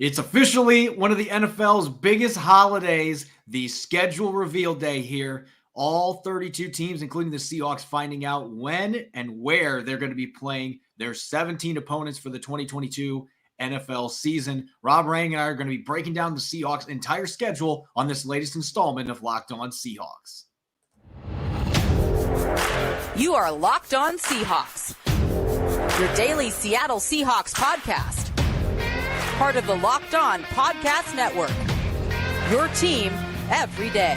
It's officially one of the NFL's biggest holidays, the schedule reveal day here. All 32 teams, including the Seahawks, finding out when and where they're going to be playing their 17 opponents for the 2022 NFL season. Rob Rang and I are going to be breaking down the Seahawks' entire schedule on this latest installment of Locked On Seahawks. You are Locked On Seahawks, your daily Seattle Seahawks podcast. Part of the Locked On Podcast Network, your team every day.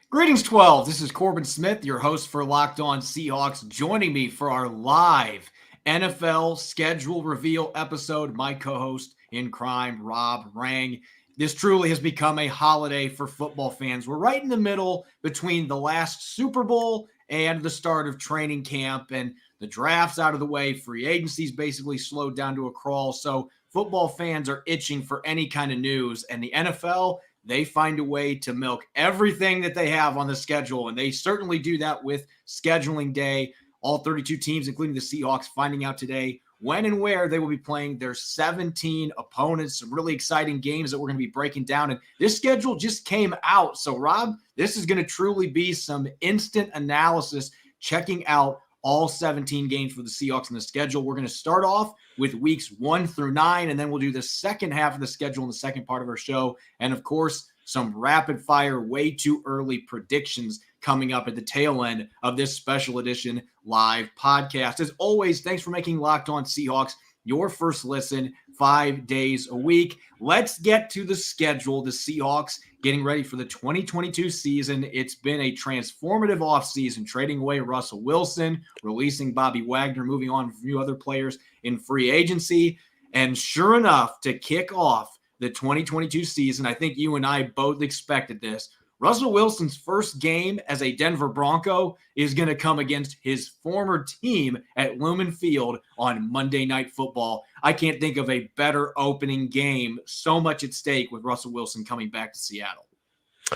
Greetings, 12. This is Corbin Smith, your host for Locked On Seahawks. Joining me for our live NFL schedule reveal episode, my co-host in crime, Rob Rang. This truly has become a holiday for football fans. We're right in the middle between the last Super Bowl and the start of training camp, and the draft's out of the way. Free agency's basically slowed down to a crawl. So football fans are itching for any kind of news, and the NFL, they find a way to milk everything that they have on the schedule, and they certainly do that with scheduling day. All 32 teams, including the Seahawks, finding out today when and where they will be playing their 17 opponents. Some really exciting games that we're going to be breaking down. And this schedule just came out. So, Rob, this is going to truly be some instant analysis, checking out all 17 games for the Seahawks in the schedule. We're going to start off with weeks 1 through 9, and then we'll do the second half of the schedule in the second part of our show. And, of course, some rapid-fire, way too early predictions coming up at the tail end of this special edition live podcast. As always, thanks for making Locked On Seahawks your first listen 5 days a week. Let's get to the schedule. The Seahawks getting ready for the 2022 season. It's been a transformative offseason, trading away Russell Wilson, releasing Bobby Wagner, moving on from a few other players in free agency. And sure enough, to kick off the 2022 season, I think you and I both expected this. Russell Wilson's first game as a Denver Bronco is going to come against his former team at Lumen Field on Monday Night Football. I can't think of a better opening game. So much at stake with Russell Wilson coming back to Seattle.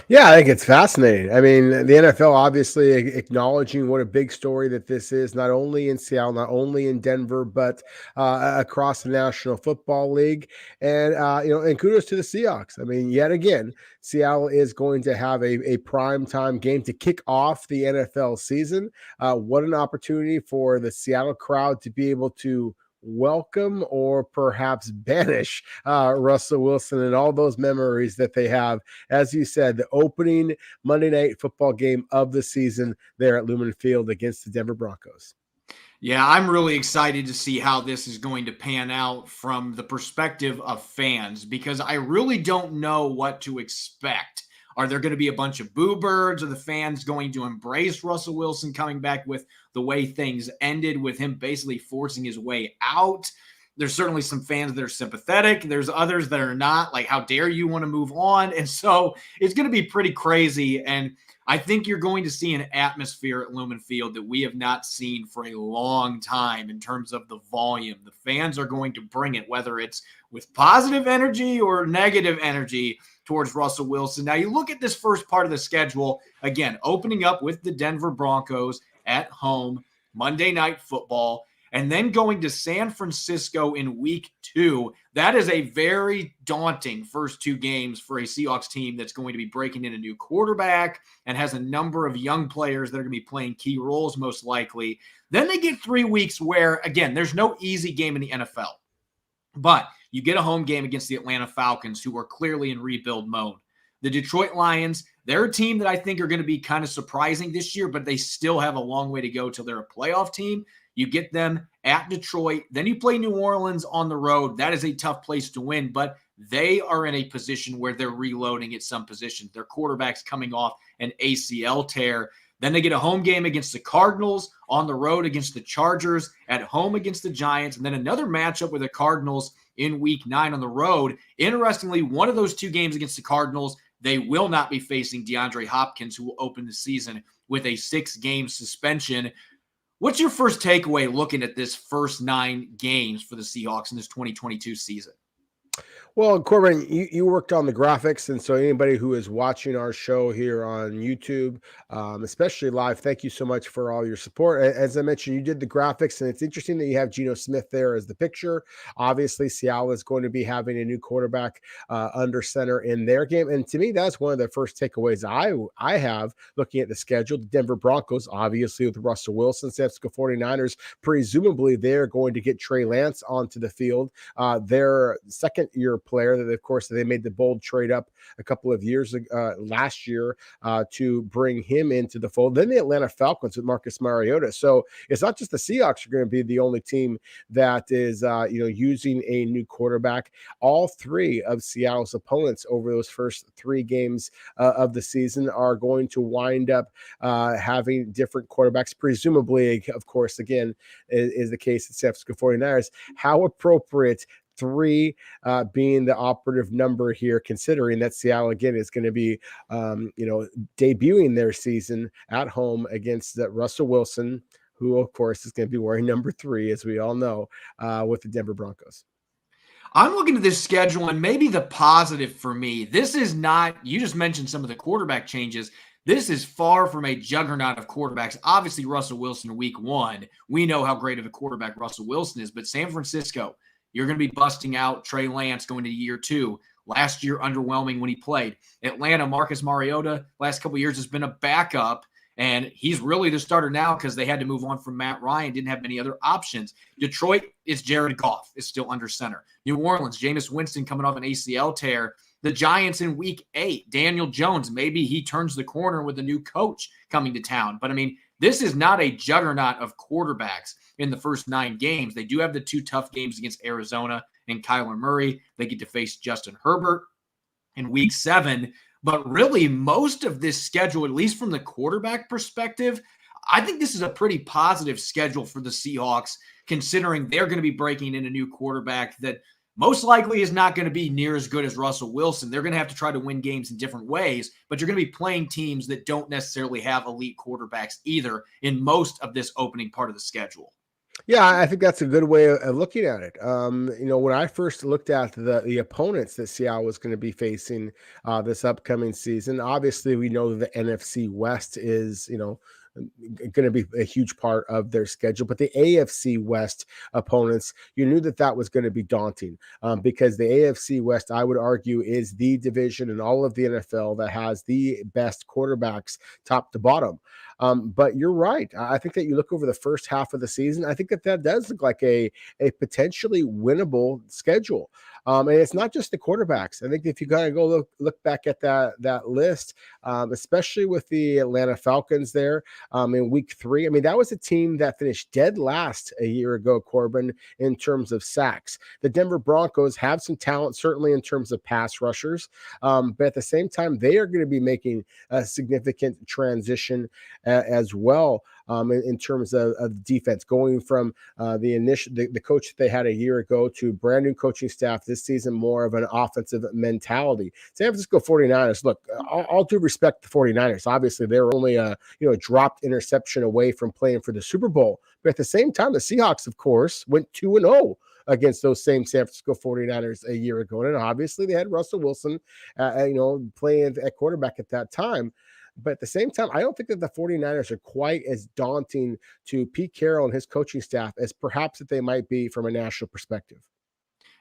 Yeah, I think it's fascinating. I mean, the NFL obviously acknowledging what a big story that this is, not only in Seattle, not only in Denver, but across the National Football League. And, and kudos to the Seahawks. I mean, yet again, Seattle is going to have a primetime game to kick off the NFL season. What an opportunity for the Seattle crowd to be able to welcome or perhaps banish Russell Wilson and all those memories that they have. As you said, the opening Monday Night Football game of the season there at Lumen Field against the Denver Broncos. Yeah, I'm really excited to see how this is going to pan out from the perspective of fans, because I really don't know what to expect. Are there going to be a bunch of boo birds? Are the fans going to embrace Russell Wilson coming back with the way things ended, with him basically forcing his way out? There's certainly some fans that are sympathetic. There's others that are not, like, how dare you want to move on? And so it's going to be pretty crazy. And I think you're going to see an atmosphere at Lumen Field that we have not seen for a long time in terms of the volume. The fans are going to bring it, whether it's with positive energy or negative energy towards Russell Wilson. Now, you look at this first part of the schedule, again, opening up with the Denver Broncos at home, Monday Night Football, and then going to San Francisco in week 2. That is a very daunting first 2 games for a Seahawks team that's going to be breaking in a new quarterback and has a number of young players that are going to be playing key roles most likely. Then they get 3 weeks where, again, there's no easy game in the NFL. But you get a home game against the Atlanta Falcons, who are clearly in rebuild mode. The Detroit Lions, they're a team that I think are going to be kind of surprising this year, but they still have a long way to go till they're a playoff team. You get them at Detroit. Then you play New Orleans on the road. That is a tough place to win, but they are in a position where they're reloading at some positions. Their quarterback's coming off an ACL tear. Then they get a home game against the Cardinals, on the road against the Chargers, at home against the Giants, and then another matchup with the Cardinals in week 9 on the road. Interestingly, one of those 2 games against the Cardinals, they will not be facing DeAndre Hopkins, who will open the season with a 6-game suspension. What's your first takeaway looking at this first 9 games for the Seahawks in this 2022 season? Well, Corbin, you worked on the graphics, and so anybody who is watching our show here on YouTube, especially live, thank you so much for all your support. As I mentioned, you did the graphics, and it's interesting that you have Geno Smith there as the picture. Obviously, Seattle is going to be having a new quarterback under center in their game, and to me, that's one of the first takeaways I have looking at the schedule. The Denver Broncos, obviously with Russell Wilson, San Francisco 49ers, presumably they're going to get Trey Lance onto the field. Their second-year player that, of course, they made the bold trade up a couple of years last year to bring him into the fold. Then the Atlanta Falcons with Marcus Mariota. So it's not just the Seahawks are going to be the only team that is, using a new quarterback. All three of Seattle's opponents over those first three games of the season are going to wind up having different quarterbacks. Presumably, of course, again, is the case at San Francisco 49ers. How appropriate three being the operative number here, considering that Seattle again is going to be, debuting their season at home against Russell Wilson, who of course is going to be wearing number 3, as we all know, with the Denver Broncos. I'm looking at this schedule, and maybe the positive for me, this is not, you just mentioned some of the quarterback changes. This is far from a juggernaut of quarterbacks. Obviously, Russell Wilson week 1, we know how great of a quarterback Russell Wilson is, but San Francisco, you're going to be busting out Trey Lance going to year 2. Last year, underwhelming when he played. Atlanta, Marcus Mariota, last couple of years has been a backup, and he's really the starter now because they had to move on from Matt Ryan, didn't have many other options. Detroit, it's Jared Goff, is still under center. New Orleans, Jameis Winston coming off an ACL tear. The Giants in week 8, Daniel Jones, maybe he turns the corner with a new coach coming to town. But, I mean, this is not a juggernaut of quarterbacks in the first 9 games. They do have the 2 tough games against Arizona and Kyler Murray. They get to face Justin Herbert in week 7. But really, most of this schedule, at least from the quarterback perspective, I think this is a pretty positive schedule for the Seahawks, considering they're going to be breaking in a new quarterback that most likely is not going to be near as good as Russell Wilson. They're going to have to try to win games in different ways, but you're going to be playing teams that don't necessarily have elite quarterbacks either in most of this opening part of the schedule. Yeah, I think that's a good way of looking at it. When I first looked at the opponents that Seattle was going to be facing this upcoming season, obviously we know the NFC West is, going to be a huge part of their schedule, but the AFC West opponents, you knew that was going to be daunting because the AFC West, I would argue, is the division in all of the NFL that has the best quarterbacks top to bottom. But you're right. I think that you look over the first half of the season, I think that does look like a potentially winnable schedule. And it's not just the quarterbacks. I think if you kind of go look back at that list, especially with the Atlanta Falcons there in week 3, I mean, that was a team that finished dead last a year ago, Corbin, in terms of sacks. The Denver Broncos have some talent, certainly in terms of pass rushers, but at the same time, they are going to be making a significant transition as well. In terms of defense, going from the coach that they had a year ago to brand new coaching staff this season, more of an offensive mentality. San Francisco 49ers, look, all due respect to the 49ers, obviously they're only a dropped interception away from playing for the Super Bowl. But at the same time, the Seahawks, of course, went 2-0 against those same San Francisco 49ers a year ago. And obviously they had Russell Wilson, playing at quarterback at that time. But at the same time, I don't think that the 49ers are quite as daunting to Pete Carroll and his coaching staff as perhaps that they might be from a national perspective.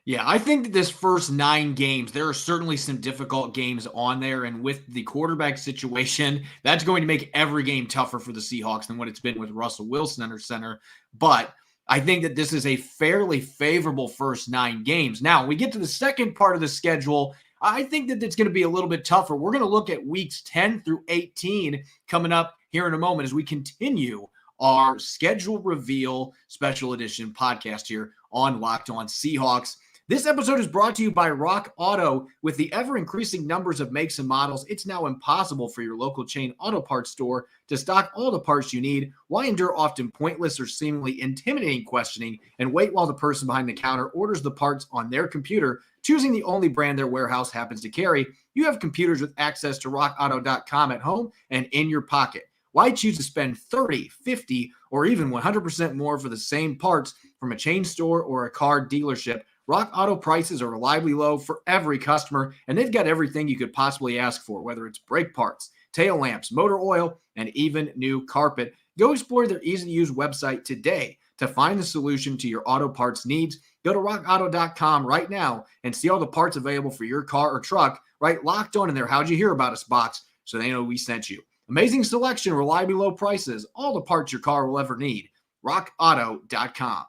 Yeah, I think that this first 9 games, there are certainly some difficult games on there. And with the quarterback situation, that's going to make every game tougher for the Seahawks than what it's been with Russell Wilson under center. But I think that this is a fairly favorable first 9 games. Now, we get to the second part of the schedule. I think that it's going to be a little bit tougher. We're going to look at weeks 10 through 18 coming up here in a moment as we continue our schedule reveal special edition podcast here on Locked On Seahawks. This episode is brought to you by Rock Auto. With the ever-increasing numbers of makes and models, it's now impossible for your local chain auto parts store to stock all the parts you need. Why endure often pointless or seemingly intimidating questioning and wait while the person behind the counter orders the parts on their computer, choosing the only brand their warehouse happens to carry? You have computers with access to rockauto.com at home and in your pocket. Why choose to spend 30, 50, or even 100% more for the same parts from a chain store or a car dealership? Rock Auto prices are reliably low for every customer, and they've got everything you could possibly ask for, whether it's brake parts, tail lamps, motor oil, and even new carpet. Go explore their easy-to-use website today to find the solution to your auto parts needs. Go to rockauto.com right now and see all the parts available for your car or truck. Right, Locked On in there. How'd you hear about us box, so they know we sent you. Amazing selection, reliably low prices, all the parts your car will ever need. rockauto.com.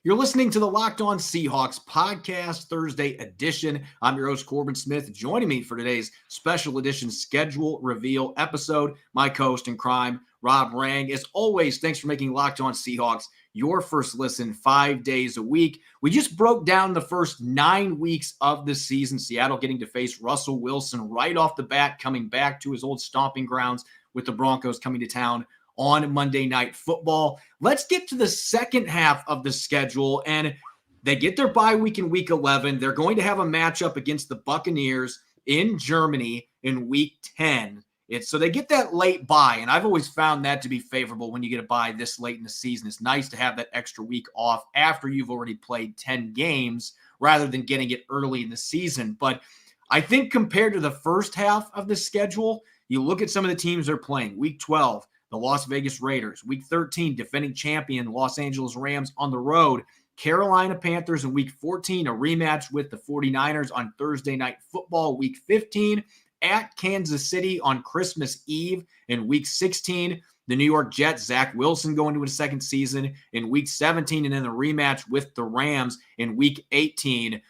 You're listening to the Locked On Seahawks podcast, Thursday edition. I'm your host, Corbin Smith. Joining me for today's special edition schedule reveal episode, my co-host in crime, Rob Rang. As always, thanks for making Locked On Seahawks your first listen 5 days a week. We just broke down the first 9 weeks of the season. Seattle getting to face Russell Wilson right off the bat, coming back to his old stomping grounds with the Broncos coming to town on Monday Night Football. Let's get to the second half of the schedule, and they get their bye week in Week 11. They're going to have a matchup against the Buccaneers in Germany in Week 10. So they get that late bye, and I've always found that to be favorable when you get a bye this late in the season. It's nice to have that extra week off after you've already played 10 games rather than getting it early in the season. But I think compared to the first half of the schedule, you look at some of the teams they're playing. Week 12, the Las Vegas Raiders. Week 13, defending champion Los Angeles Rams on the road. Carolina Panthers in Week 14, a rematch with the 49ers on Thursday Night Football. Week 15, at Kansas City on Christmas Eve. In Week 16, the New York Jets, Zach Wilson going to his second season in Week 17, and then the rematch with the Rams in Week 18.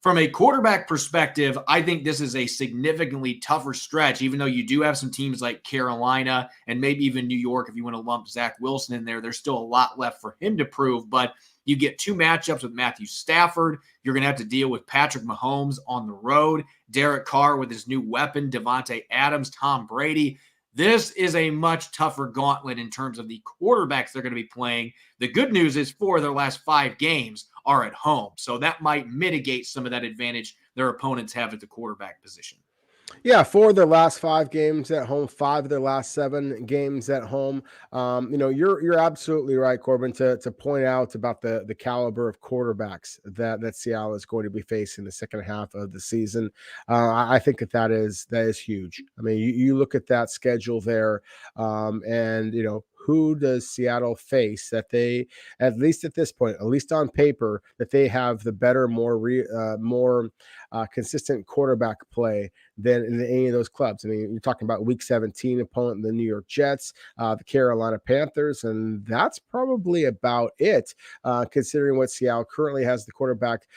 From a quarterback perspective, I think this is a significantly tougher stretch, even though you do have some teams like Carolina and maybe even New York. If you want to lump Zach Wilson in there, there's still a lot left for him to prove. But you get 2 matchups with Matthew Stafford. You're going to have to deal with Patrick Mahomes on the road, Derek Carr with his new weapon, Devontae Adams, Tom Brady. This is a much tougher gauntlet in terms of the quarterbacks they're going to be playing. The good news is 4 of their last 5 games are at home. So that might mitigate some of that advantage their opponents have at the quarterback position. Yeah, 4 of their last 5 games at home, 5 of their last 7 games at home. You're absolutely right, Corbin, to point out about the caliber of quarterbacks that Seattle is going to be facing the second half of the season. I think that is huge. I mean, you look at that schedule there, and who does Seattle face that they, at least at this point, at least on paper, that they have the better, more consistent quarterback play than in any of those clubs? I mean, you're talking about Week 17 opponent, the New York Jets, the Carolina Panthers, and that's probably about it, considering what Seattle currently has the quarterback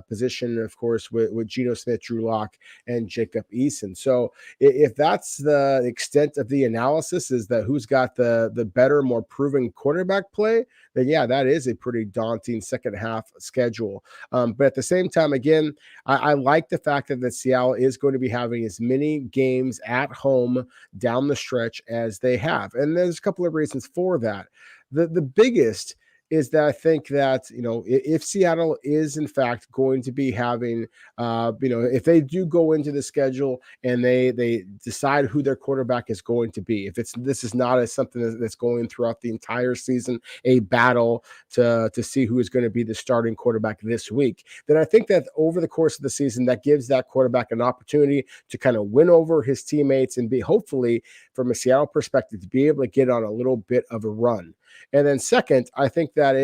position, of course, with Geno Smith, Drew Lock, and Jacob Eason. So if that's the extent of the analysis, is that who's got the better, more proven quarterback play, then yeah, that is a pretty daunting second half schedule. But at the same time, again, I like the fact that Seattle is going to be having as many games at home down the stretch as they have. And there's a couple of reasons for that. The biggest is that I think that, if Seattle is in fact going to be having, if they do go into the schedule and they decide who their quarterback is going to be, if this is not something that's going throughout the entire season, a battle to see who is going to be the starting quarterback this week, then I think that over the course of the season, that gives that quarterback an opportunity to kind of win over his teammates and be, hopefully, from a Seattle perspective, to be able to get on a little bit of a run. And then second, I think that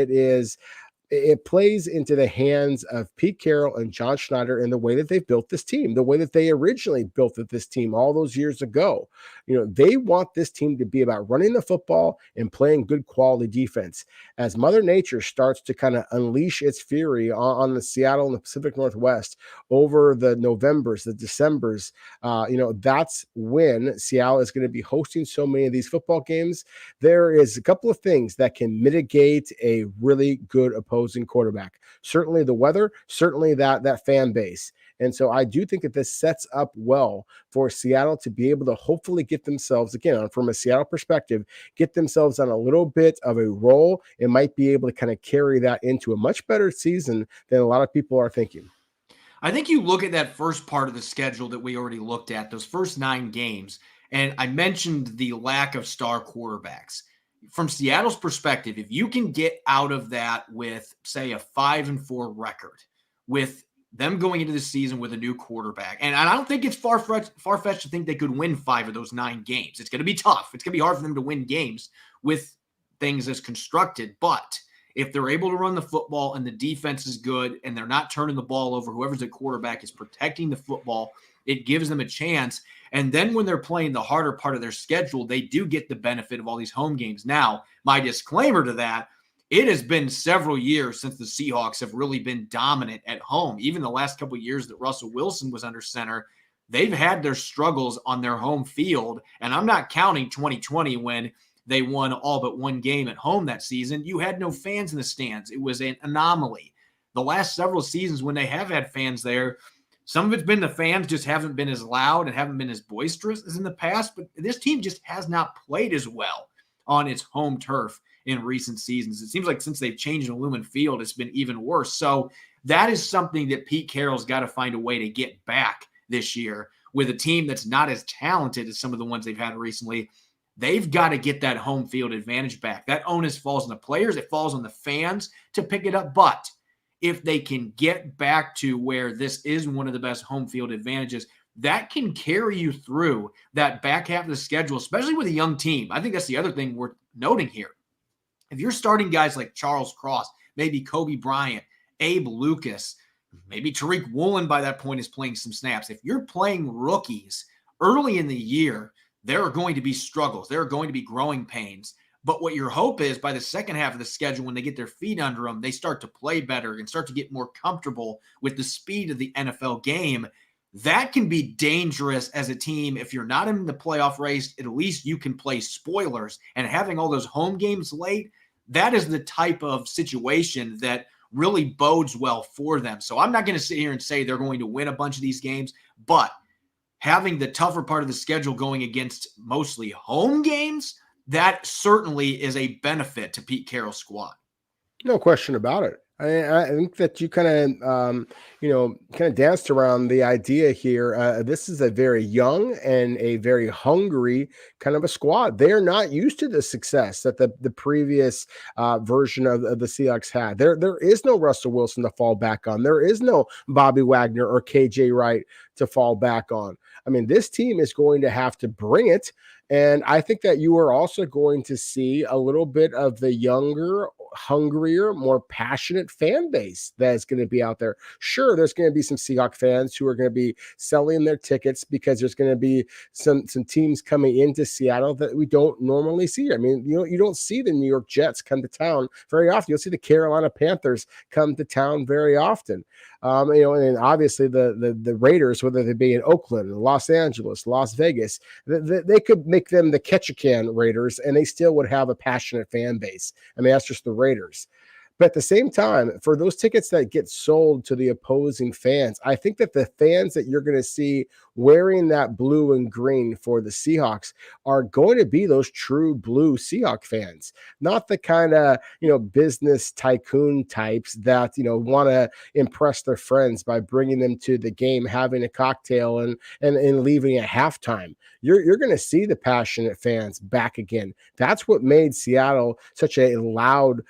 it plays into the hands of Pete Carroll and John Schneider in the way that they've built this team, the way that they originally built this team all those years ago. They want this team to be about running the football and playing good quality defense. As Mother Nature starts to kind of unleash its fury on the Seattle and the Pacific Northwest over the Novembers, the Decembers, that's when Seattle is going to be hosting so many of these football games. There is a couple of things that can mitigate a really good opposing quarterback. Certainly the weather, certainly that fan base. And so I do think that this sets up well for Seattle to be able to hopefully get themselves, again, from a Seattle perspective, get themselves on a little bit of a roll and might be able to kind of carry that into a much better season than a lot of people are thinking. I think you look at that first part of the schedule that we already looked at, those first 9 games, and I mentioned the lack of star quarterbacks. From Seattle's perspective, if you can get out of that with, say, a 5-4 record, with them going into the season with a new quarterback. And I don't think it's far-fetched to think they could win 5 of those 9 games. It's going to be tough. It's going to be hard for them to win games with things as constructed. But if they're able to run the football and the defense is good and they're not turning the ball over, whoever's at quarterback is protecting the football, it gives them a chance. And then when they're playing the harder part of their schedule, they do get the benefit of all these home games. Now, my disclaimer to that, it has been several years since the Seahawks have really been dominant at home. Even the last couple of years that Russell Wilson was under center, they've had their struggles on their home field. And I'm not counting 2020 when they won all but one game at home that season. You had no fans in the stands. It was an anomaly. The last several seasons when they have had fans there, some of it's been the fans just haven't been as loud and haven't been as boisterous as in the past, but this team just has not played as well on its home turf in recent seasons. It seems like since they've changed the Lumen Field, it's been even worse. So that is something that Pete Carroll's got to find a way to get back this year with a team that's not as talented as some of the ones they've had recently. They've got to get that home field advantage back. That onus falls on the players. It falls on the fans to pick it up. But if they can get back to where this is one of the best home field advantages, that can carry you through that back half of the schedule, especially with a young team. I think that's the other thing worth noting here. If you're starting guys like Charles Cross, maybe Kobe Bryant, Abe Lucas, maybe Tariq Woolen by that point is playing some snaps. If you're playing rookies early in the year, there are going to be struggles. There are going to be growing pains. But what your hope is by the second half of the schedule, when they get their feet under them, they start to play better and start to get more comfortable with the speed of the NFL game. That can be dangerous as a team. If you're not in the playoff race, at least you can play spoilers. And having all those home games late, that is the type of situation that really bodes well for them. So I'm not going to sit here and say they're going to win a bunch of these games, but having the tougher part of the schedule going against mostly home games, that certainly is a benefit to Pete Carroll's squad. No question about it. I think that you kind of danced around the idea here. This is a very young and a very hungry kind of a squad. They are not used to the success that the previous version of the Seahawks had. There is no Russell Wilson to fall back on. There is no Bobby Wagner or KJ Wright to fall back on. I mean, this team is going to have to bring it. And I think that you are also going to see a little bit of the younger, hungrier, more passionate fan base that is going to be out there. Sure, there's going to be some Seahawks fans who are going to be selling their tickets because there's going to be some teams coming into Seattle that we don't normally see. I mean, you don't see the New York Jets come to town very often. You'll see the Carolina Panthers come to town very often. And obviously the Raiders, whether they be in Oakland, Los Angeles, Las Vegas, they could make them the Ketchikan Raiders and they still would have a passionate fan base. I mean, that's just the Raiders. But at the same time, for those tickets that get sold to the opposing fans, I think that the fans that you're going to see wearing that blue and green for the Seahawks are going to be those true blue Seahawks fans, not the kind of, business tycoon types that, want to impress their friends by bringing them to the game, having a cocktail and leaving at halftime. You're going to see the passionate fans back again. That's what made Seattle such a loud,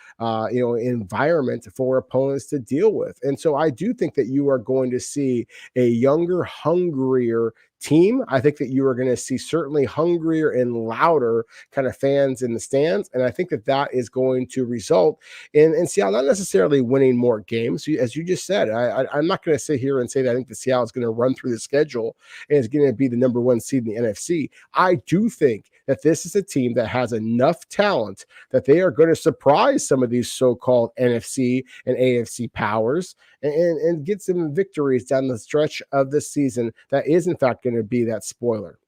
environment for opponents to deal with. And so I do think that you are going to see a younger, hungrier team. I think that you are going to see certainly hungrier and louder kind of fans in the stands. And I think that is going to result in Seattle not necessarily winning more games. As you just said, I'm not going to sit here and say that I think the Seattle is going to run through the schedule and is going to be the number one seed in the NFC. I do think that this is a team that has enough talent that they are going to surprise some of these so-called NFC and AFC powers and get some victories down the stretch of this season that is in fact going to be that spoiler.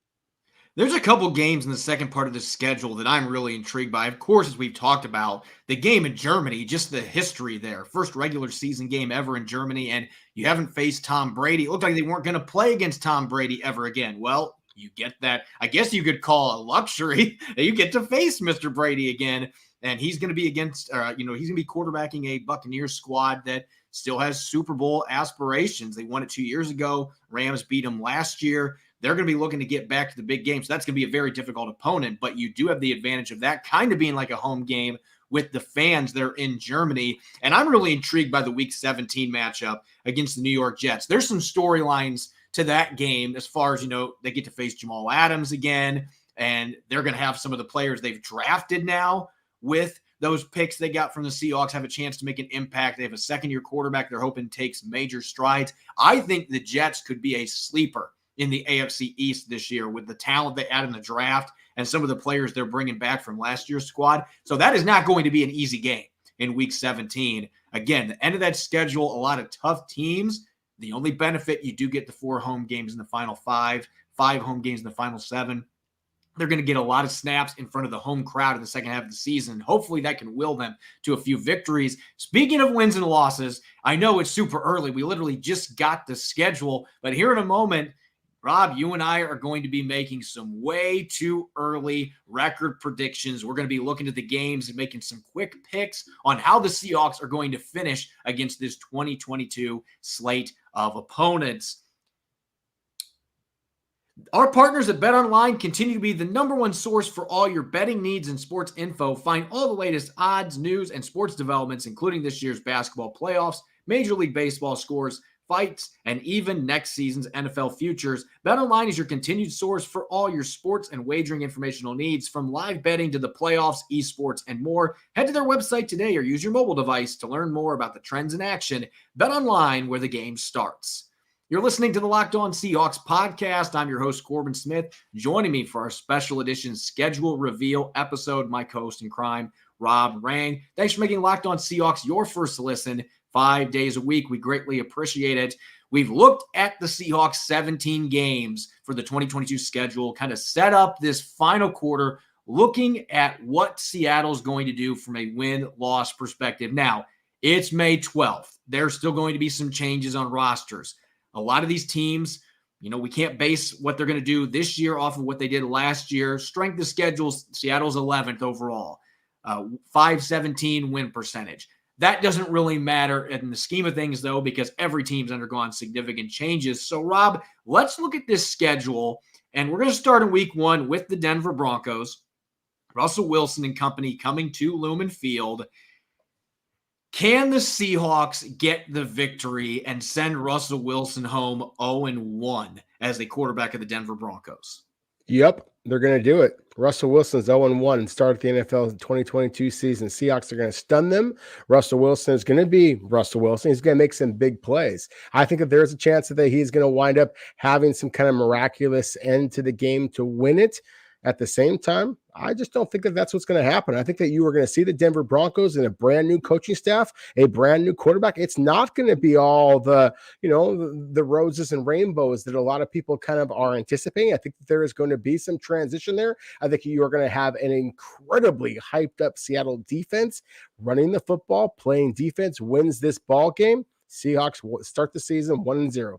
There's a couple games in the second part of the schedule that I'm really intrigued by. Of course, as we've talked about, the game in Germany, just the history there. First regular season game ever in Germany, and you haven't faced Tom Brady. It looked like they weren't going to play against Tom Brady ever again. Well, you get that. I guess you could call a luxury that you get to face Mr. Brady again, and he's going to be against, he's going to be quarterbacking a Buccaneers squad that still has Super Bowl aspirations. They won it 2 years ago. Rams beat them last year. They're going to be looking to get back to the big game. So that's going to be a very difficult opponent, but you do have the advantage of that kind of being like a home game with the fans there in Germany. And I'm really intrigued by the Week 17 matchup against the New York Jets. There's some storylines to that game as far as, they get to face Jamal Adams again, and they're going to have some of the players they've drafted now with those picks they got from the Seahawks have a chance to make an impact. They have a second-year quarterback they're hoping takes major strides. I think the Jets could be a sleeper in the AFC East this year with the talent they add in the draft and some of the players they're bringing back from last year's squad. So that is not going to be an easy game in Week 17. Again, the end of that schedule, a lot of tough teams. The only benefit, you do get the 4 home games in the final 5 home games in the final 7. They're going to get a lot of snaps in front of the home crowd in the second half of the season. Hopefully that can will them to a few victories. Speaking of wins and losses, I know it's super early. We literally just got the schedule, but here in a moment, Rob, you and I are going to be making some way too early record predictions. We're going to be looking at the games and making some quick picks on how the Seahawks are going to finish against this 2022 slate of opponents. Our partners at BetOnline continue to be the number one source for all your betting needs and sports info. Find all the latest odds, news, and sports developments, including this year's basketball playoffs, Major League Baseball scores, fights, and even next season's NFL futures. BetOnline is your continued source for all your sports and wagering informational needs, from live betting to the playoffs, esports, and more. Head to their website today or use your mobile device to learn more about the trends in action. BetOnline, where the game starts. You're listening to the Locked On Seahawks podcast. I'm your host, Corbin Smith. Joining me for our special edition schedule reveal episode, my co-host in crime, Rob Rang. Thanks for making Locked On Seahawks your first listen 5 days a week. We greatly appreciate it. We've looked at the Seahawks 17 games for the 2022 schedule, kind of set up this final quarter, looking at what Seattle's going to do from a win-loss perspective. Now, it's May 12th. There's still going to be some changes on rosters. A lot of these teams, we can't base what they're going to do this year off of what they did last year. Strength of schedule, Seattle's 11th overall, 517 win percentage. That doesn't really matter in the scheme of things, though, because every team's undergone significant changes. So, Rob, let's look at this schedule, and we're going to start in Week 1 with the Denver Broncos. Russell Wilson and company coming to Lumen Field. Can the Seahawks get the victory and send Russell Wilson home 0-1 as the quarterback of the Denver Broncos? Yep, they're going to do it. Russell Wilson's 0-1 and start the NFL 2022 season. Seahawks are going to stun them. Russell Wilson is going to be Russell Wilson. He's going to make some big plays. I think that there's a chance that he's going to wind up having some kind of miraculous end to the game to win it. At the same time, I just don't think that that's what's going to happen. I think that you are going to see the Denver Broncos and a brand new coaching staff, a brand new quarterback. It's not going to be all the roses and rainbows that a lot of people kind of are anticipating. I think that there is going to be some transition there. I think you are going to have an incredibly hyped up Seattle defense running the football, playing defense, wins this ball game. Seahawks start the season 1-0.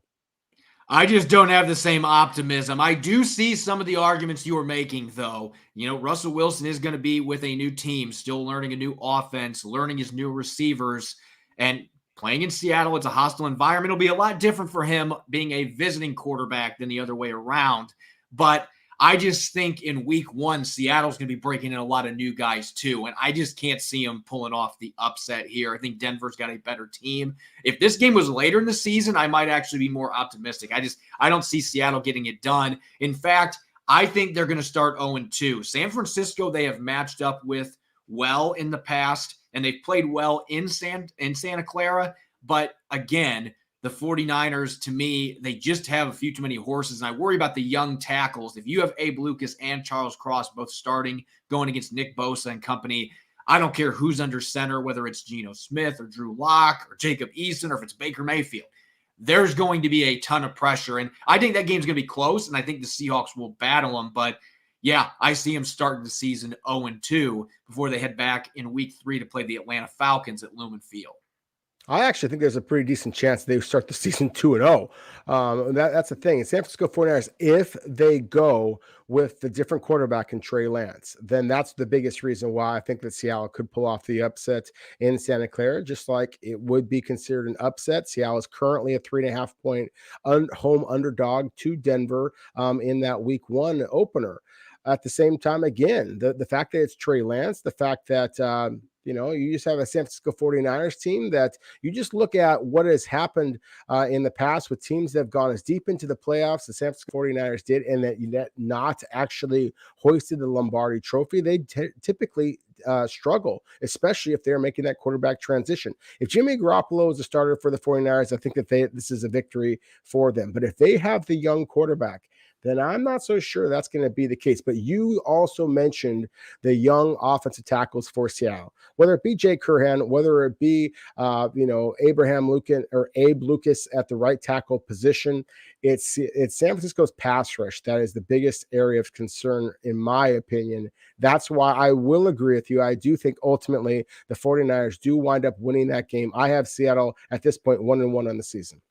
I just don't have the same optimism. I do see some of the arguments you are making, though. Russell Wilson is going to be with a new team, still learning a new offense, learning his new receivers, and playing in Seattle. It's a hostile environment. It'll be a lot different for him being a visiting quarterback than the other way around. But I just think in Week 1, Seattle's going to be breaking in a lot of new guys too, and I just can't see them pulling off the upset here. I think Denver's got a better team. If this game was later in the season, I might actually be more optimistic. I don't see Seattle getting it done. In fact, I think they're going to start 0-2. San Francisco, they have matched up with well in the past, and they've played well in Santa Clara, but again, the 49ers, to me, they just have a few too many horses, and I worry about the young tackles. If you have Abe Lucas and Charles Cross both starting, going against Nick Bosa and company, I don't care who's under center, whether it's Geno Smith or Drew Lock or Jacob Eason or if it's Baker Mayfield. There's going to be a ton of pressure, and I think that game's going to be close, and I think the Seahawks will battle them, but yeah, I see them starting the season 0-2 before they head back in Week 3 to play the Atlanta Falcons at Lumen Field. I actually think there's a pretty decent chance they start the season 2-0. That's the thing. In San Francisco 49ers, if they go with the different quarterback in Trey Lance, then that's the biggest reason why I think that Seattle could pull off the upset in Santa Clara, just like it would be considered an upset. Seattle is currently a 3.5-point home underdog to Denver in that Week 1 opener. At the same time, again, the fact that it's Trey Lance, the fact that You just have a San Francisco 49ers team that you just look at what has happened in the past with teams that have gone as deep into the playoffs as San Francisco 49ers did, and that not actually hoisted the Lombardi trophy. They typically struggle, especially if they're making that quarterback transition. If Jimmy Garoppolo is a starter for the 49ers, I think that this is a victory for them. But if they have the young quarterback, then I'm not so sure that's going to be the case. But you also mentioned the young offensive tackles for Seattle, whether it be Jay Curhan, whether it be Abraham Lucan or Abe Lucas at the right tackle position. It's San Francisco's pass rush that is the biggest area of concern, in my opinion. That's why I will agree with you. I do think ultimately the 49ers do wind up winning that game. I have Seattle at this point 1-1 on the season.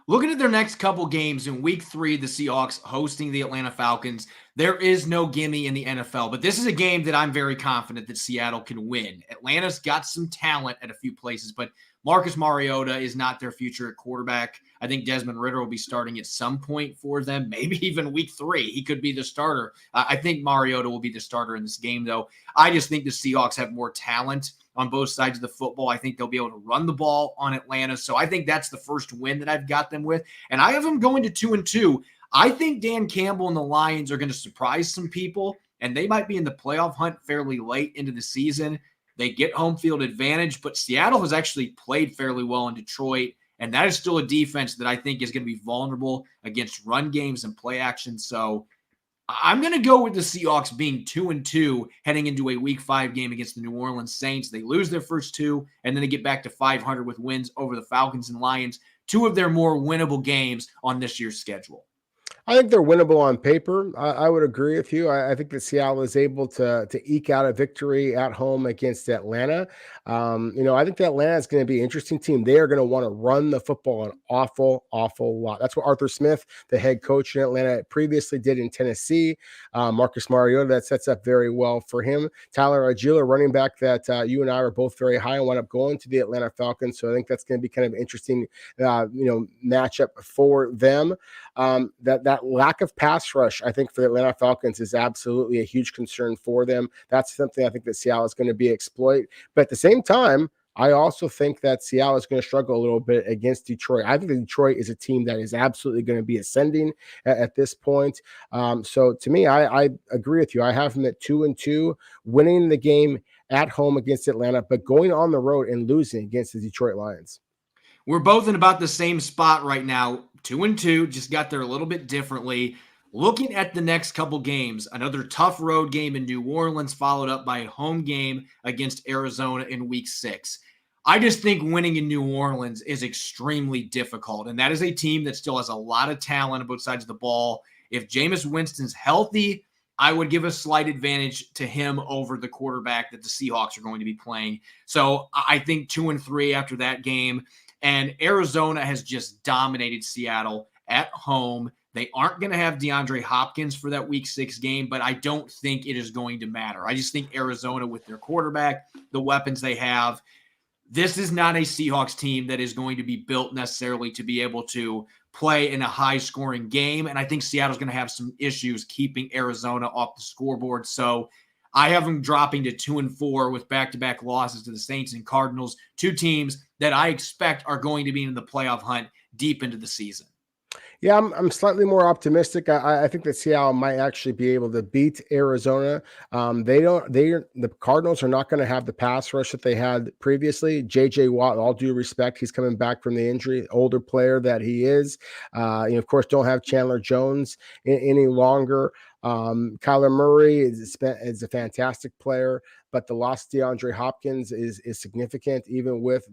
Looking at their next couple games, in week 3, the Seahawks hosting the Atlanta Falcons. There is no gimme in the NFL, but this is a game that I'm very confident that Seattle can win. Atlanta's got some talent at a few places, but Marcus Mariota is not their future at quarterback. I think Desmond Ridder will be starting at some point for them, maybe even week 3. He could be the starter. I think Mariota will be the starter in this game, though. I just think the Seahawks have more talent on both sides of the football. I think they'll be able to run the ball on Atlanta. So I think that's the first win that I've got them with. And I have them going to 2-2. I think Dan Campbell and the Lions are going to surprise some people, and they might be in the playoff hunt fairly late into the season. They get home field advantage, but Seattle has actually played fairly well in Detroit, and that is still a defense that I think is going to be vulnerable against run games and play action. So I'm going to go with the Seahawks being 2-2 heading into a week 5 game against the New Orleans Saints. They lose their first 2, and then they get back to 500 with wins over the Falcons and Lions, 2 of their more winnable games on this year's schedule. I think they're winnable on paper. I would agree with you. I think that Seattle is able to eke out a victory at home against Atlanta. I think that Atlanta is going to be an interesting team. They are going to want to run the football an awful lot. That's what Arthur Smith, the head coach in Atlanta, previously did in Tennessee. Marcus Mariota, that sets up very well for him. Tyler Agila, running back that you and I were both very high on, wound up going to the Atlanta Falcons. So I think that's going to be kind of an interesting, matchup for them. That lack of pass rush, I think, for the Atlanta Falcons is absolutely a huge concern for them. That's something I think that Seattle is going to be exploit. But at the same time, I also think that Seattle is going to struggle a little bit against Detroit. I think that Detroit is a team that is absolutely going to be ascending at this point. So to me, I agree with you. I have them at 2-2, winning the game at home against Atlanta, but going on the road and losing against the Detroit Lions. We're both in about the same spot right now, 2-2, just got there a little bit differently. Looking at the next couple games, another tough road game in New Orleans, followed up by a home game against Arizona in week 6. I just think winning in New Orleans is extremely difficult, and that is a team that still has a lot of talent on both sides of the ball. If Jameis Winston's healthy, I would give a slight advantage to him over the quarterback that the Seahawks are going to be playing. So I think 2-3 after that game. And Arizona has just dominated Seattle at home. They aren't going to have DeAndre Hopkins for that week 6 game, but I don't think it is going to matter. I just think Arizona, with their quarterback, the weapons they have, this is not a Seahawks team that is going to be built necessarily to be able to play in a high-scoring game. And I think Seattle's going to have some issues keeping Arizona off the scoreboard. So I have them dropping to 2-4 with back-to-back losses to the Saints and Cardinals, 2 teams that I expect are going to be in the playoff hunt deep into the season. Yeah, I'm slightly more optimistic. I think that Seattle might actually be able to beat Arizona. The Cardinals are not going to have the pass rush that they had previously. J.J. Watt, all due respect, he's coming back from the injury, older player that he is. Of course, don't have Chandler Jones any longer. Kyler Murray is a fantastic player, but the loss of DeAndre Hopkins is significant, even with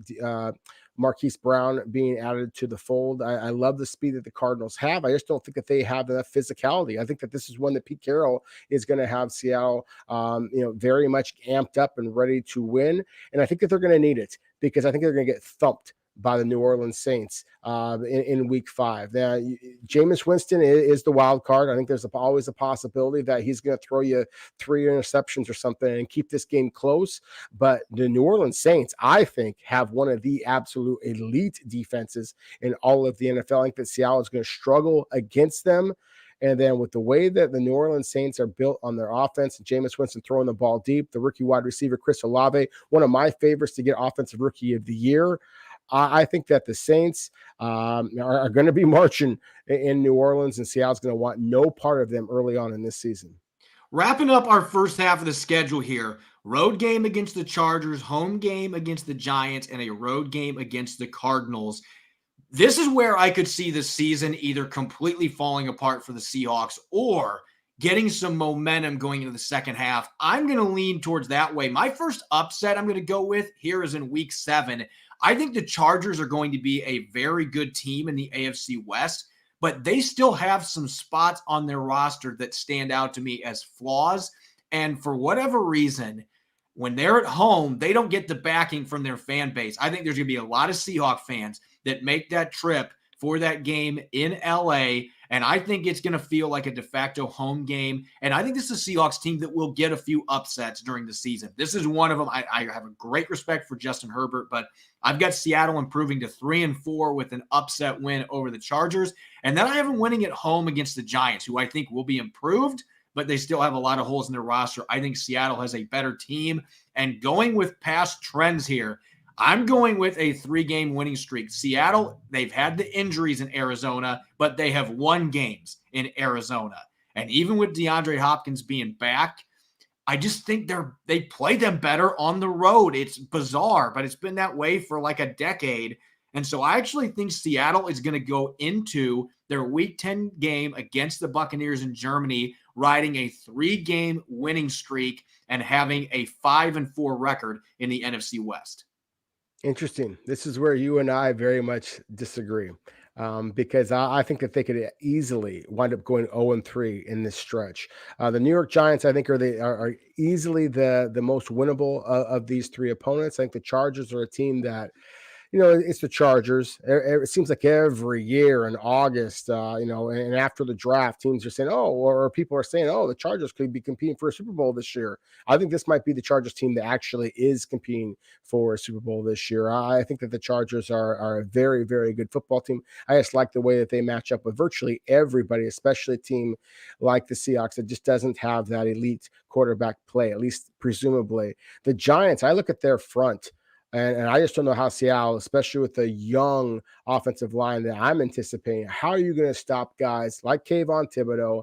Marquise Brown being added to the fold. I love the speed that the Cardinals have. I just don't think that they have enough physicality. I think that this is one that Pete Carroll is going to have Seattle, very much amped up and ready to win. And I think that they're going to need it, because I think they're going to get thumped by the New Orleans Saints in week 5. Now, Jameis Winston is the wild card. I think there's always a possibility that he's going to throw you 3 interceptions or something and keep this game close. But the New Orleans Saints, I think, have one of the absolute elite defenses in all of the NFL. I think that Seattle is going to struggle against them. And then with the way that the New Orleans Saints are built on their offense, Jameis Winston throwing the ball deep, the rookie wide receiver Chris Olave, one of my favorites to get offensive rookie of the year. I think that the Saints are going to be marching in New Orleans, and Seattle's going to want no part of them early on in this season. Wrapping up our first half of the schedule here, road game against the Chargers, home game against the Giants, and a road game against the Cardinals. This is where I could see the season either completely falling apart for the Seahawks or getting some momentum going into the second half. I'm going to lean towards that way. My first upset I'm going to go with here is in week 7. I think the Chargers are going to be a very good team in the AFC West, but they still have some spots on their roster that stand out to me as flaws. And for whatever reason, when they're at home, they don't get the backing from their fan base. I think there's going to be a lot of Seahawks fans that make that trip for that game in LA. And I think it's going to feel like a de facto home game. And I think this is a Seahawks team that will get a few upsets during the season. This is one of them. I have a great respect for Justin Herbert, but I've got Seattle improving to 3-4 with an upset win over the Chargers. And then I have them winning at home against the Giants, who I think will be improved, but they still have a lot of holes in their roster. I think Seattle has a better team. And going with past trends here, I'm going with a 3-game winning streak. Seattle, they've had the injuries in Arizona, but they have won games in Arizona. And even with DeAndre Hopkins being back, I just think they play them better on the road. It's bizarre, but it's been that way for like a decade. And so I actually think Seattle is going to go into their Week 10 game against the Buccaneers in Germany, riding a 3-game winning streak and having a 5-4 record in the NFC West. Interesting. This is where you and I very much disagree, because I think that they could easily wind up going 0-3 in this stretch. The New York Giants, I think, are easily the most winnable of these 3 opponents. I think the Chargers are a team that, it's the Chargers. It seems like every year in August, and after the draft, teams are saying, or people are saying, the Chargers could be competing for a Super Bowl this year. I think this might be the Chargers team that actually is competing for a Super Bowl this year. I think that the Chargers are a very, very good football team. I just like the way that they match up with virtually everybody, especially a team like the Seahawks that just doesn't have that elite quarterback play, at least presumably. The Giants, I look at their front, and I just don't know how Seattle, especially with the young offensive line that I'm anticipating, how are you going to stop guys like Kayvon Thibodeau,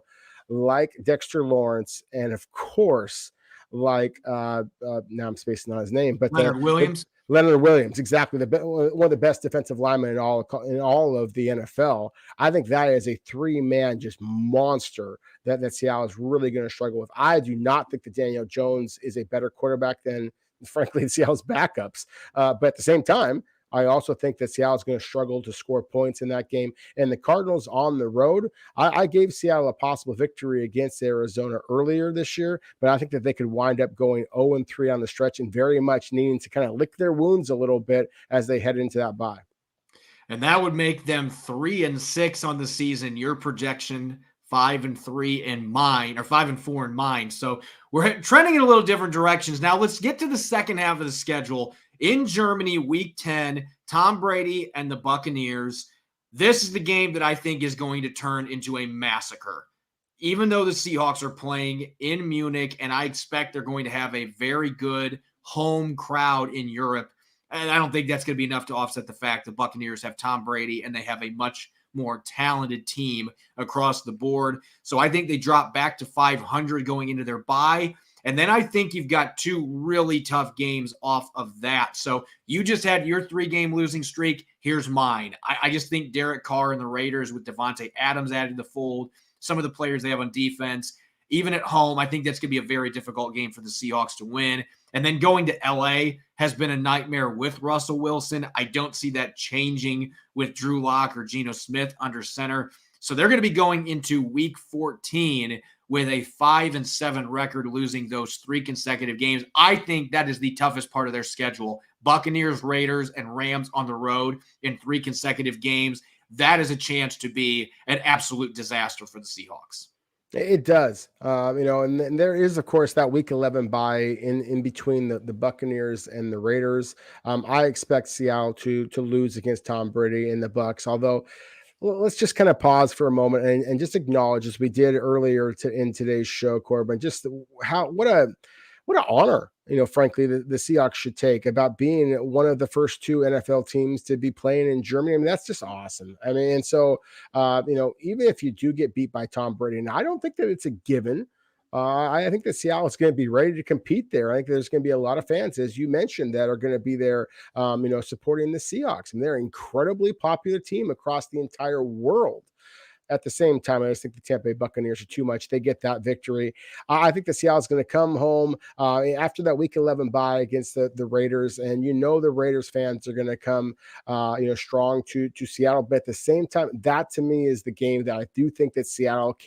like Dexter Lawrence, and of course, like now I'm spacing on his name, but Leonard Williams. Leonard Williams, exactly, one of the best defensive linemen in all of the NFL. I think that is a 3-man just monster that Seattle is really going to struggle with. I do not think that Daniel Jones is a better quarterback than, frankly, Seattle's backups. But at the same time, I also think that Seattle's going to struggle to score points in that game. And the Cardinals on the road, I gave Seattle a possible victory against Arizona earlier this year, but I think that they could wind up going 0-3 on the stretch and very much needing to kind of lick their wounds a little bit as they head into that bye. And that would make them 3-6 on the season. Your projection 5-3 in mine, or 5-4 in mine. So we're trending in a little different directions. Now let's get to the second half of the schedule. In Germany, Week 10, Tom Brady and the Buccaneers. This is the game that I think is going to turn into a massacre. Even though the Seahawks are playing in Munich, and I expect they're going to have a very good home crowd in Europe, and I don't think that's going to be enough to offset the fact the Buccaneers have Tom Brady and they have a much more talented team across the board. So I think they drop back to 500 going into their bye. And then I think you've got 2 really tough games off of that. So you just had your 3-game losing streak. Here's mine. I just think Derek Carr and the Raiders with Devontae Adams added to the fold, some of the players they have on defense, even at home, I think that's going to be a very difficult game for the Seahawks to win. And then going to LA has been a nightmare with Russell Wilson. I don't see that changing with Drew Lock or Geno Smith under center. So they're going to be going into Week 14 with a 5-7 record, losing those 3 consecutive games. I think that is the toughest part of their schedule. Buccaneers, Raiders, and Rams on the road in 3 consecutive games. That is a chance to be an absolute disaster for the Seahawks. It does, and there is, of course, that Week 11 bye in between the Buccaneers and the Raiders. I expect Seattle to lose against Tom Brady and the Bucs, although Well, let's just kind of pause for a moment and just acknowledge, as we did earlier in today's show, Corbin, just what an honor, frankly, the Seahawks should take about being one of the first two NFL teams to be playing in Germany. I mean, that's just awesome. I mean, and so, even if you do get beat by Tom Brady, and I don't think that it's a given. I think that Seattle is going to be ready to compete there. I think there's going to be a lot of fans, as you mentioned, that are going to be there, supporting the Seahawks. And they're an incredibly popular team across the entire world. At the same time, I just think the Tampa Bay Buccaneers are too much. They get that victory. I think the Seattle's going to come home after that Week 11 bye against the Raiders, and the Raiders fans are going to come, strong to Seattle. But at the same time, that to me is the game that I do think that Seattle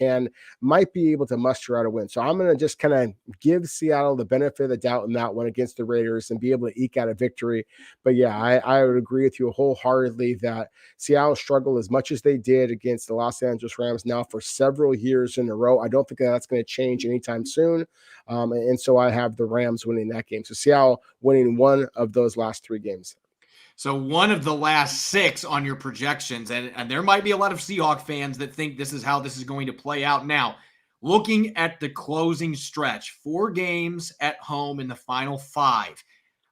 might be able to muster out a win. So I'm going to just kind of give Seattle the benefit of the doubt in that one against the Raiders and be able to eke out a victory. But yeah, I would agree with you wholeheartedly that Seattle struggled as much as they did against the Los Angeles Rams now for several years in a row. I don't think that's going to change anytime soon. And so I have the Rams winning that game. So Seattle winning one of those last 3 games. So one of the last 6 on your projections, and there might be a lot of Seahawk fans that think this is how this is going to play out. Now, looking at the closing stretch, 4 games at home in the final 5.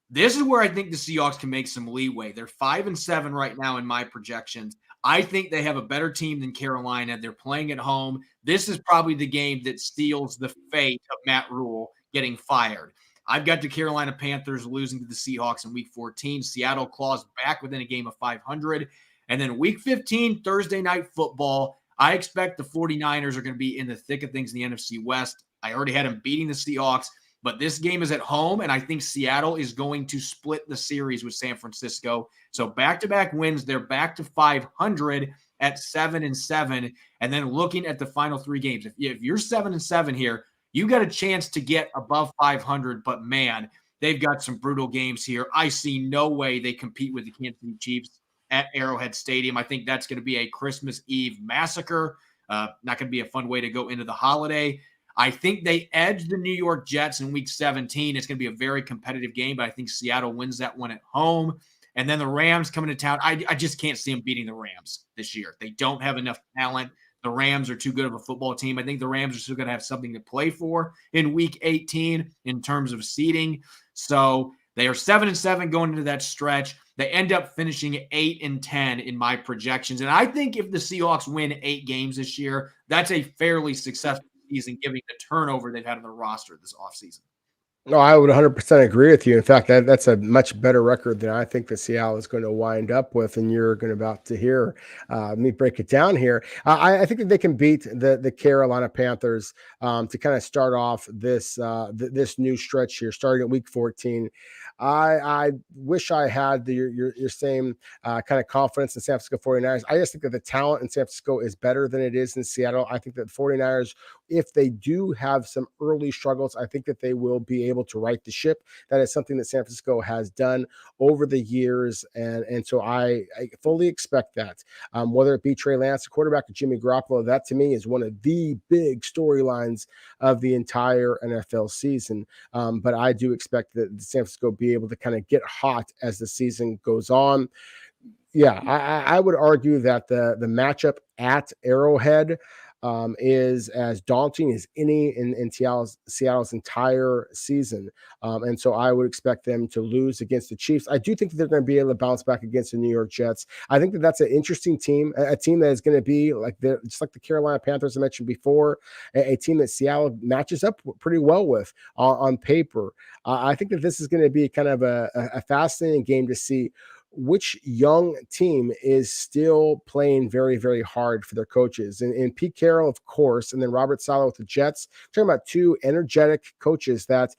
This is where I think the Seahawks can make some leeway. They're 5-7 right now in my projections. I think they have a better team than Carolina. They're playing at home. This is probably the game that seals the fate of Matt Rule getting fired. I've got the Carolina Panthers losing to the Seahawks in Week 14. Seattle claws back within a game of 500. And then Week 15, Thursday Night Football, I expect the 49ers are going to be in the thick of things in the NFC West. I already had them beating the Seahawks. But this game is at home, and I think Seattle is going to split the series with San Francisco. So back-to-back wins, they're back to 500 at 7-7. And then looking at the final 3 games, if you're 7-7 here, you got a chance to get above 500. But man, they've got some brutal games here. I see no way they compete with the Kansas City Chiefs at Arrowhead Stadium. I think that's going to be a Christmas Eve massacre. Not going to be a fun way to go into the holiday. I think they edge the New York Jets in Week 17. It's going to be a very competitive game, but I think Seattle wins that one at home. And then the Rams coming to town. I just can't see them beating the Rams this year. They don't have enough talent. The Rams are too good of a football team. I think the Rams are still going to have something to play for in Week 18 in terms of seeding. So they are 7-7 going into that stretch. They end up finishing 8-10 in my projections. And I think if the Seahawks win 8 games this year, that's a fairly successful season, given the turnover they've had on the roster this offseason. No, I would 100% agree with you. In fact, that's a much better record than I think that Seattle is going to wind up with, and you're going to about to hear me break it down here. I think that they can beat the Carolina Panthers to kind of start off this new stretch here, starting at Week 14. I wish I had your same kind of confidence in San Francisco 49ers. I just think that the talent in San Francisco is better than it is in Seattle. I think that the 49ers, if they do have some early struggles, I think that they will be able to right the ship. That is something that San Francisco has done over the years. And so I fully expect that. Whether it be Trey Lance, the quarterback, or Jimmy Garoppolo, that to me is one of the big storylines of the entire NFL season. But I do expect that San Francisco be able to kind of get hot as the season goes on. Yeah, I would argue that the matchup at Arrowhead is as daunting as any in Seattle's entire season. And so I would expect them to lose against the Chiefs. I do think that they're going to be able to bounce back against the New York Jets. I think that that's an interesting team, a team that is going to be just like the Carolina Panthers I mentioned before, a team that Seattle matches up pretty well with on paper. I think that this is going to be kind of a fascinating game to see which young team is still playing very, very hard for their coaches. And Pete Carroll, of course, and then Robert Saleh with the Jets. We're talking about 2 energetic coaches that,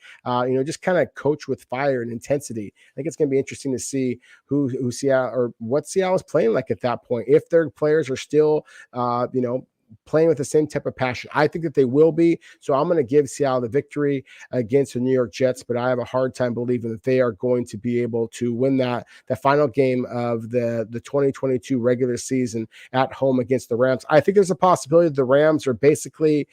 just kind of coach with fire and intensity. I think it's going to be interesting to see who Seattle or what Seattle is playing like at that point. If their players are still, playing with the same type of passion. I think that they will be. So I'm going to give Seattle the victory against the New York Jets, but I have a hard time believing that they are going to be able to win the final game of the 2022 regular season at home against the Rams. I think there's a possibility that the Rams are basically,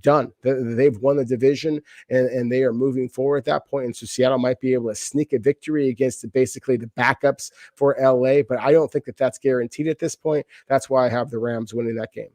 done. They've won the division and they are moving forward at that point. And so Seattle might be able to sneak a victory against basically the backups for LA, but I don't think that that's guaranteed at this point. That's why I have the Rams winning that game.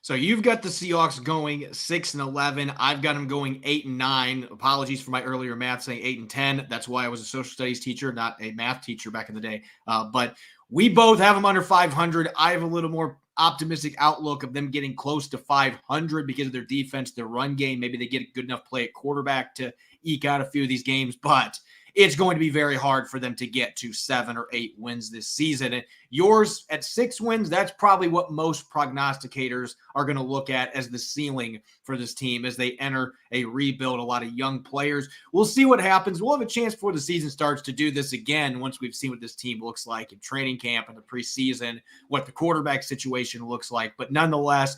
So you've got the Seahawks going 6-11. I've got them going 8-9. Apologies for my earlier math saying 8-10. That's why I was a social studies teacher, not a math teacher back in the day. But we both have them under 500. I have a little more optimistic outlook of them getting close to 500 because of their defense, their run game. Maybe they get a good enough play at quarterback to eke out a few of these games, but it's going to be very hard for them to get to 7 or 8 wins this season. And yours at 6 wins, that's probably what most prognosticators are going to look at as the ceiling for this team as they enter a rebuild, a lot of young players. We'll see what happens. We'll have a chance before the season starts to do this again once we've seen what this team looks like in training camp and the preseason, what the quarterback situation looks like. But nonetheless,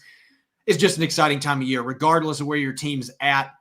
it's just an exciting time of year, regardless of where your team's at.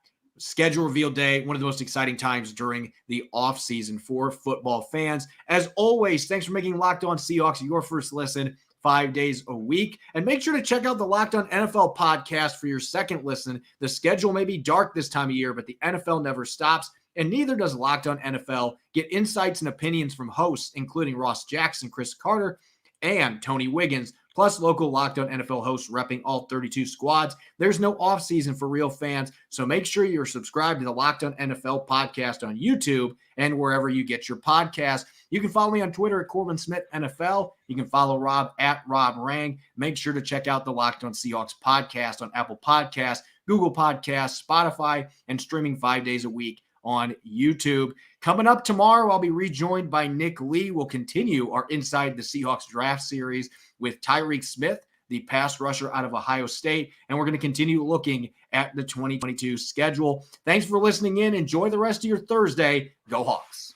Schedule reveal day, one of the most exciting times during the offseason for football fans. As always, thanks for making Locked On Seahawks your first listen 5 days a week. And make sure to check out the Locked On NFL podcast for your second listen. The schedule may be dark this time of year, but the NFL never stops. And neither does Locked On NFL. Get insights and opinions from hosts, including Ross Jackson, Chris Carter, and Tony Wiggins, plus local Locked On NFL hosts repping all 32 squads. There's no offseason for real fans, so make sure you're subscribed to the Locked On NFL podcast on YouTube and wherever you get your podcast. You can follow me on Twitter at Corbin Smith NFL. You can follow Rob at Rob Rang. Make sure to check out the Locked On Seahawks podcast on Apple Podcasts, Google Podcasts, Spotify, and streaming 5 days a week on YouTube. Coming up tomorrow, I'll be rejoined by Nick Lee. We'll continue our Inside the Seahawks draft series with Tyreek Smith, the pass rusher out of Ohio State, and we're going to continue looking at the 2022 schedule. Thanks for listening in. Enjoy the rest of your Thursday. Go Hawks.